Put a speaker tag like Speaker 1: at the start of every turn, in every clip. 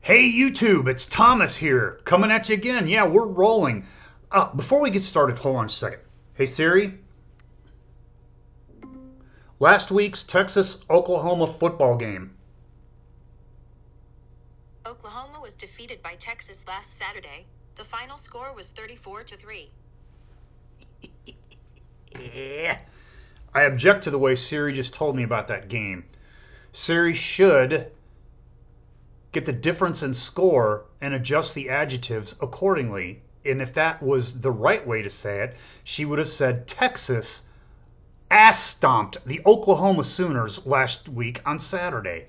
Speaker 1: Hey YouTube, it's Thomas here, coming at you again. Yeah, we're rolling. Before we get started, hold on a second. Hey Siri, last week's Texas-Oklahoma football game.
Speaker 2: Oklahoma was defeated by Texas last Saturday. The final score was 34-3.
Speaker 1: Yeah. I object to the way Siri just told me about that game. Siri should get the difference in score and adjust the adjectives accordingly. And if that was the right way to say it, she would have said Texas ass stomped the Oklahoma Sooners last week on Saturday.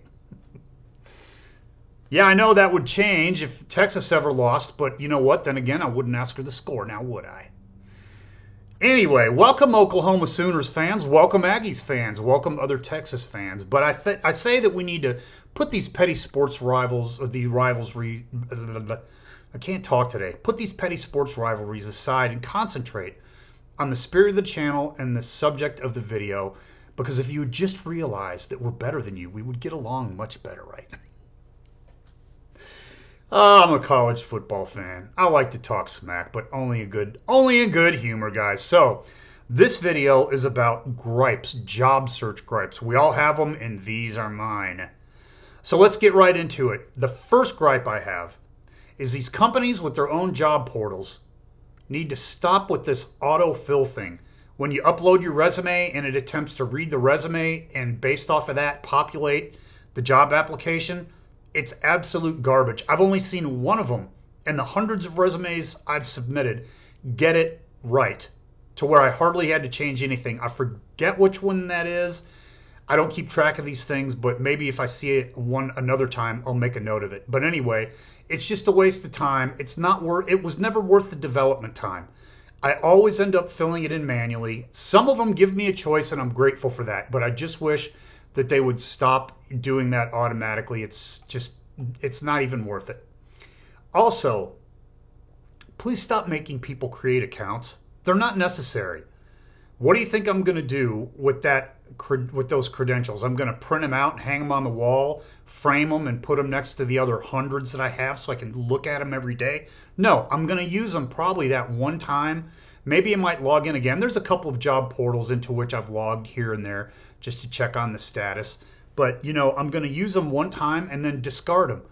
Speaker 1: Yeah, I know that would change if Texas ever lost, but you know what? Then again, I wouldn't ask her the score now, would I? Anyway, welcome Oklahoma Sooners fans, welcome Aggies fans, welcome other Texas fans. But I say that we need to put these petty sports rivals, or the rivalry, I can't talk today. Put these petty sports rivalries aside and concentrate on the spirit of the channel and the subject of the video. Because if you just realized that we're better than you, we would get along much better, right? I'm a college football fan. I like to talk smack, but only in good humor, guys. So, this video is about gripes, job search gripes. We all have them, and these are mine. So let's get right into it. The first gripe I have is these companies with their own job portals need to stop with this autofill thing. When you upload your resume and it attempts to read the resume and based off of that populate the job application, it's absolute garbage. I've only seen one of them, and the hundreds of resumes I've submitted get it right to where I hardly had to change anything. I forget which one that is. I don't keep track of these things, but maybe if I see it one another time, I'll make a note of it. But anyway, it's just a waste of time. It's not worth. It was never worth the development time. I always end up filling it in manually. Some of them give me a choice, and I'm grateful for that. But I just wish that they would stop doing that automatically. It's not even worth it. Also, please stop making people create accounts. They're not necessary. What do you think I'm going to do with those credentials? I'm going to print them out and hang them on the wall, frame them and put them next to the other hundreds that I have so I can look at them every day? No, I'm going to use them probably that one time. Maybe I might log in again. There's a couple of job portals into which I've logged here and there just to check on the status. But, you know, I'm going to use them one time and then discard them.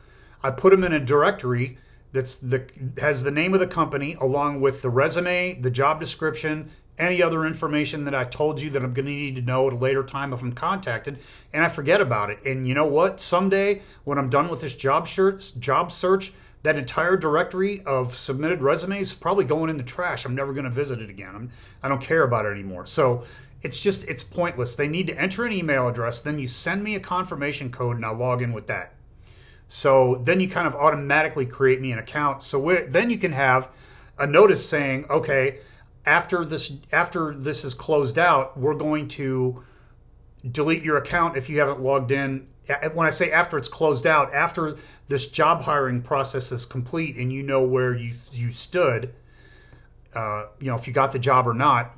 Speaker 1: I put them in a directory has the name of the company along with the resume, the job description, any other information that I told you that I'm going to need to know at a later time if I'm contacted, and I forget about it. And you know what? Someday when I'm done with this job search, that entire directory of submitted resumes is probably going in the trash. I'm never going to visit it again. I don't care about it anymore. So it's pointless. They need to enter an email address, then you send me a confirmation code and I'll log in with that. So then you kind of automatically create me an account. So then you can have a notice saying, okay, after this is closed out, we're going to delete your account if you haven't logged in. When I say after it's closed out, after this job hiring process is complete and you know where you stood, you know, if you got the job or not,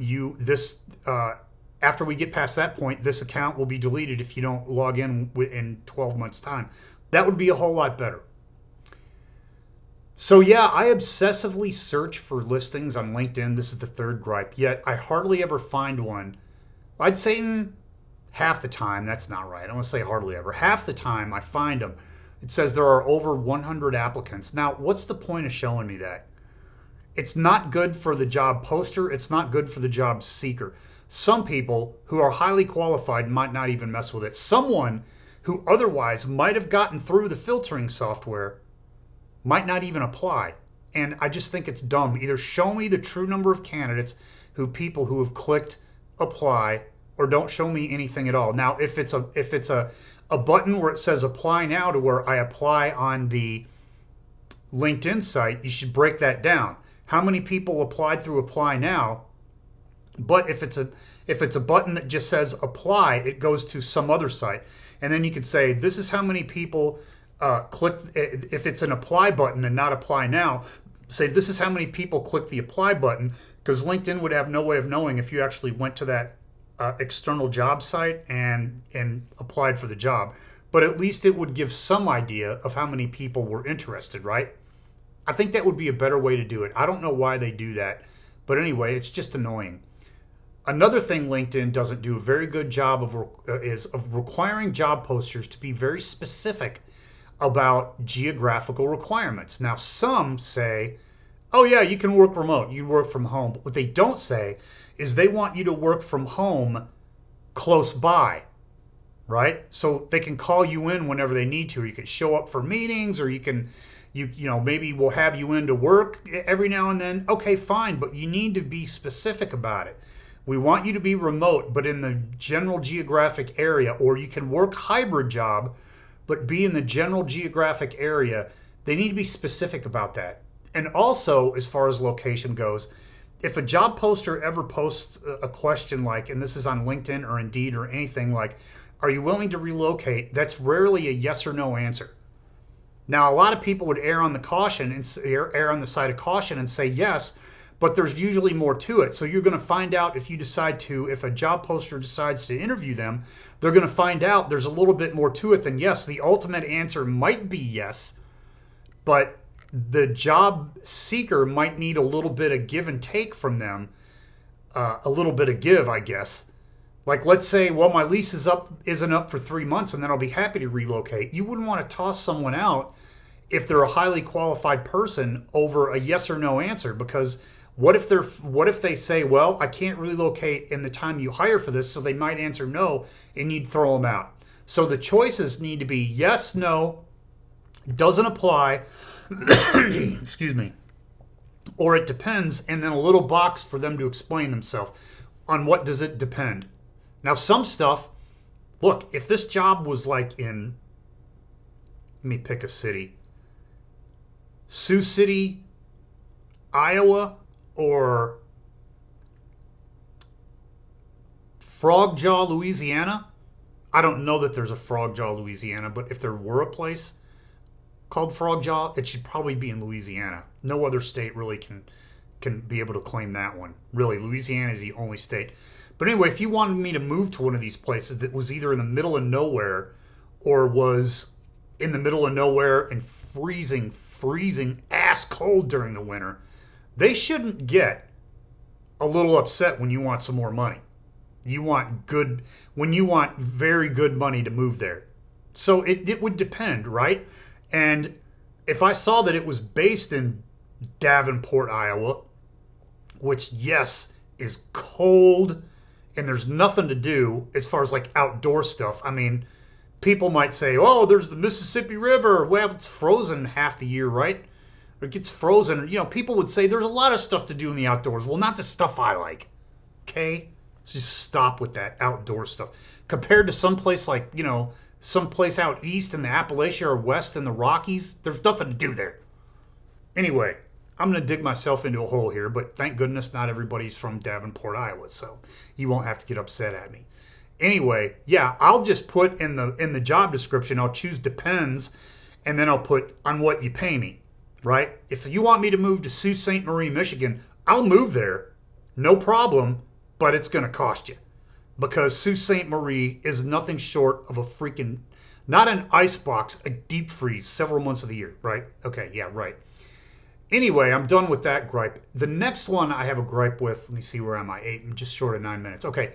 Speaker 1: after we get past that point, this account will be deleted if you don't log in 12 months time. That would be a whole lot better. So yeah, I obsessively search for listings on LinkedIn. This is the third gripe, yet I hardly ever find one. I'd say half the time, that's not right. I don't want to say hardly ever. Half the time I find them. It says there are over 100 applicants. Now, what's the point of showing me that? It's not good for the job poster. It's not good for the job seeker. Some people who are highly qualified might not even mess with it. Someone who otherwise might have gotten through the filtering software might not even apply. And I just think it's dumb. Either show me the true number of candidates, people who have clicked apply, or don't show me anything at all. Now, if it's a button where it says apply now to where I apply on the LinkedIn site, you should break that down. How many people applied through apply now? But if it's a button that just says apply, it goes to some other site. And then you could say, this is how many people clicked. If it's an apply button and not apply now, say this is how many people clicked the apply button, because LinkedIn would have no way of knowing if you actually went to that external job site and applied for the job. but at least it would give some idea of how many people were interested, right? I think that would be a better way to do it. I don't know why they do that, but anyway, it's just annoying. Another thing LinkedIn doesn't do a very good job of is of requiring job posters to be very specific about geographical requirements. Now, some say, oh yeah, you can work remote, you work from home. But what they don't say is they want you to work from home close by, right? So they can call you in whenever they need to. Or you can show up for meetings, or you know, maybe we'll have you in to work every now and then. Okay, fine, but you need to be specific about it. We want you to be remote, but in the general geographic area, or you can work hybrid job, but be in the general geographic area. They need to be specific about that. And also, as far as location goes, if a job poster ever posts a question like, and this is on LinkedIn or Indeed or anything like, are you willing to relocate? That's rarely a yes or no answer. Now, a lot of people would err on the caution and err on the side of caution and say yes, but there's usually more to it. So you're going to find out if you decide to, if a job poster decides to interview them, they're going to find out there's a little bit more to it than yes. The ultimate answer might be yes, but the job seeker might need a little bit of give and take from them, a little bit of give, I guess. Like, let's say, well, my lease isn't up for 3 months, and then I'll be happy to relocate. You wouldn't want to toss someone out if they're a highly qualified person over a yes or no answer, because what if they say, well, I can't relocate in the time you hire for this, so they might answer no, and you'd throw them out. So the choices need to be yes, no, doesn't apply, excuse me, or it depends, and then a little box for them to explain themselves on what does it depend. Now, some stuff, look, if this job was like in, let me pick a city, Sioux City, Iowa, or Frog Jaw, Louisiana. I don't know that there's a Frog Jaw, Louisiana, but if there were a place called Frog Jaw, it should probably be in Louisiana. No other state really can be able to claim that one. Really, Louisiana is the only state. But anyway, if you wanted me to move to one of these places that was either in the middle of nowhere or was in the middle of nowhere and freezing ass cold during the winter, they shouldn't get a little upset when you want some more money. When you want very good money to move there. So it would depend, right? And if I saw that it was based in Davenport, Iowa, which, yes, is cold and there's nothing to do as far as like outdoor stuff. I mean, people might say, oh, there's the Mississippi River. Well, it's frozen half the year, right? Or it gets frozen. You know, people would say there's a lot of stuff to do in the outdoors. Well, not the stuff I like. Okay? So just stop with that outdoor stuff. Compared to some place like, you know, some place out east in the Appalachia or west in the Rockies, there's nothing to do there. Anyway, I'm going to dig myself into a hole here, but thank goodness not everybody's from Davenport, Iowa, so you won't have to get upset at me. Anyway, yeah, I'll just put in the job description, I'll choose depends, and then I'll put on what you pay me, right? If you want me to move to Sault Ste. Marie, Michigan, I'll move there, no problem, but it's going to cost you. Because Sault Ste. Marie is nothing short of a freaking, not an ice box, a deep freeze several months of the year, right? Okay, yeah, right. Anyway, I'm done with that gripe. The next one I have a gripe with, let me see, where am I? I'm just short of 9 minutes. Okay,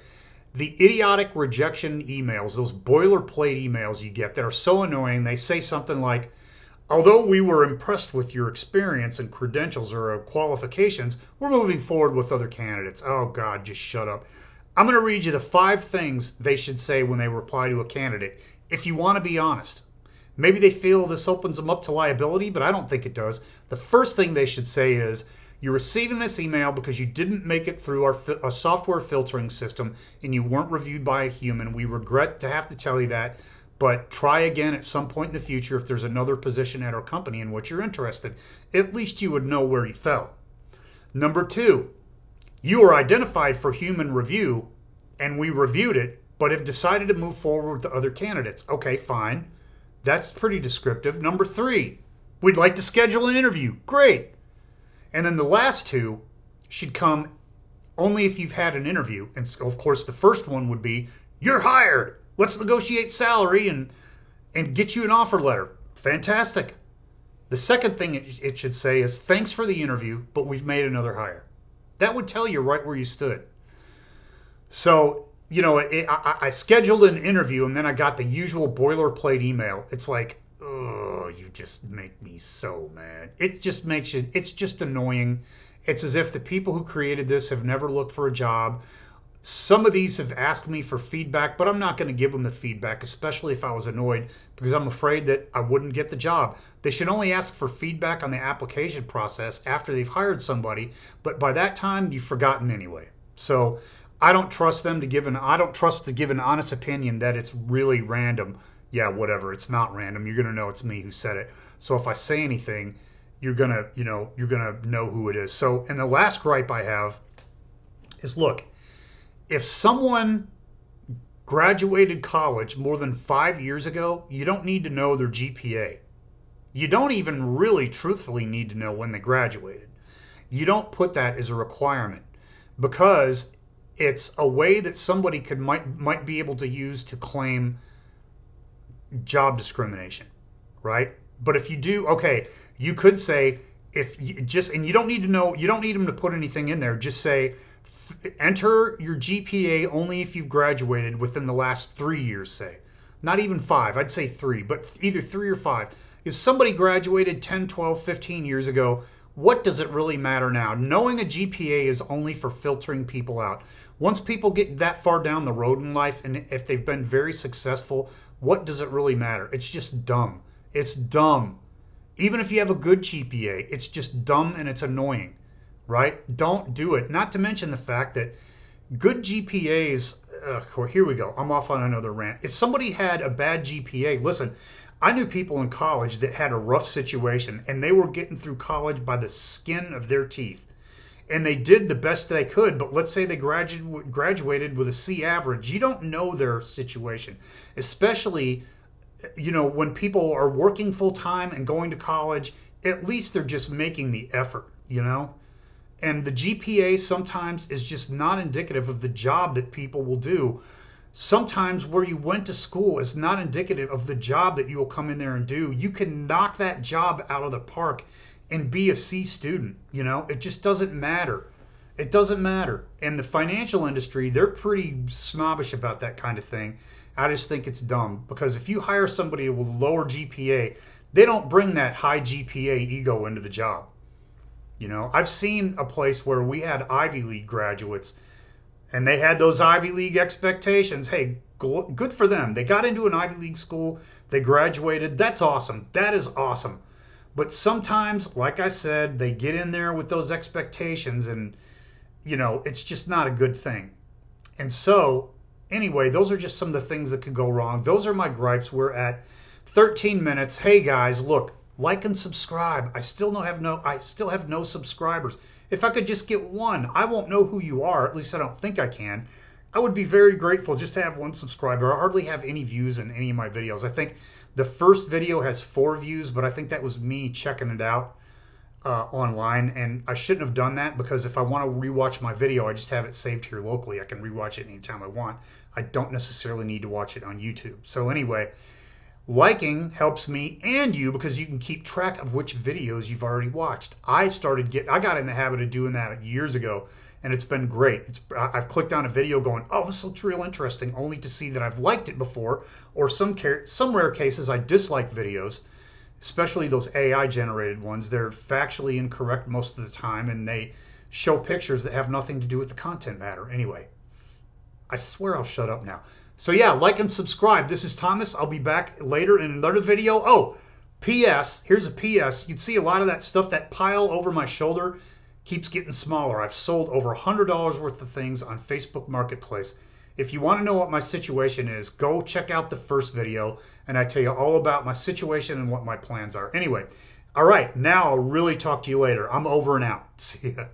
Speaker 1: the idiotic rejection emails, those boilerplate emails you get that are so annoying. They say something like, although we were impressed with your experience and credentials or qualifications, we're moving forward with other candidates. Oh God, just shut up. I'm going to read you the 5 things they should say when they reply to a candidate, if you want to be honest. Maybe they feel this opens them up to liability, but I don't think it does. The first thing they should say is, you're receiving this email because you didn't make it through our software filtering system and you weren't reviewed by a human. We regret to have to tell you that, but try again at some point in the future if there's another position at our company in which you're interested. At least you would know where you fell. Number 2, you are identified for human review and we reviewed it, but have decided to move forward with the other candidates. Okay, fine. That's pretty descriptive. Number 3, we'd like to schedule an interview. Great. And then the last 2 should come only if you've had an interview. And of course, the first one would be, you're hired. Let's negotiate salary and get you an offer letter. Fantastic. The second thing it should say is, thanks for the interview, but we've made another hire. That would tell you right where you stood. So, I scheduled an interview and then I got the usual boilerplate email. It's like, oh, you just make me so mad. It just makes you, it's just annoying. It's as if the people who created this have never looked for a job. Some of these have asked me for feedback, but I'm not going to give them the feedback, especially if I was annoyed, because I'm afraid that I wouldn't get the job. They should only ask for feedback on the application process after they've hired somebody, but by that time, you've forgotten anyway. So I don't trust them to give I don't trust to give an honest opinion that it's really random. Yeah, whatever. It's not random. You're going to know it's me who said it. So if I say anything, you're going to, you're going to know who it is. So, and the last gripe I have is, look, if someone graduated college more than 5 years ago, you don't need to know their GPA. You don't even really truthfully need to know when they graduated. You don't put that as a requirement because it's a way that somebody might be able to use to claim job discrimination, right? But if you do, okay, you could say, if you just, and you don't need to know, you don't need them to put anything in there. Just say, enter your GPA only if you've graduated within the last 3 years, say. Not even 5, I'd say 3, but either 3 or 5. If somebody graduated 10, 12, 15 years ago, what does it really matter now? Knowing a GPA is only for filtering people out. Once people get that far down the road in life, and if they've been very successful, what does it really matter? It's just dumb. It's dumb. Even if you have a good GPA, it's just dumb and it's annoying. Right? Don't do it. Not to mention the fact that good GPAs, here we go. I'm off on another rant. If somebody had a bad GPA, listen, I knew people in college that had a rough situation and they were getting through college by the skin of their teeth. And they did the best they could, but let's say they graduated with a C average. You don't know their situation, especially, when people are working full time and going to college, at least they're just making the effort, And the GPA sometimes is just not indicative of the job that people will do. Sometimes where you went to school is not indicative of the job that you will come in there and do. You can knock that job out of the park and be a C student. It just doesn't matter. It doesn't matter. And the financial industry, they're pretty snobbish about that kind of thing. I just think it's dumb because if you hire somebody with lower GPA, they don't bring that high GPA ego into the job. I've seen a place where we had Ivy League graduates and they had those Ivy League expectations. Hey, good for them. They got into an Ivy League school, they graduated. That's awesome. That is awesome. But sometimes, like I said, they get in there with those expectations and, it's just not a good thing. And so, anyway, those are just some of the things that could go wrong. Those are my gripes. We're at 13 minutes. Hey guys, look, like and subscribe. I still have no subscribers. If I could just get one, I won't know who you are. At least I don't think I can. I would be very grateful just to have one subscriber. I hardly have any views in any of my videos. I think the first video has 4 views, but I think that was me checking it out online, and I shouldn't have done that because if I want to rewatch my video, I just have it saved here locally. I can rewatch it anytime I want. I don't necessarily need to watch it on YouTube. So anyway, liking helps me and you because you can keep track of which videos you've already watched. I got in the habit of doing that years ago, and it's been great. I've clicked on a video going, oh, this looks real interesting, only to see that I've liked it before, or some rare cases I dislike videos, especially those AI generated ones. They're factually incorrect most of the time, and they show pictures that have nothing to do with the content matter. Anyway, I swear I'll shut up now. So yeah, like and subscribe. This is Thomas. I'll be back later in another video. Oh, P.S. Here's a P.S. You'd see a lot of that stuff, that pile over my shoulder keeps getting smaller. I've sold over $100 worth of things on Facebook Marketplace. If you want to know what my situation is, go check out the first video, and I tell you all about my situation and what my plans are. Anyway, all right, now I'll really talk to you later. I'm over and out. See ya.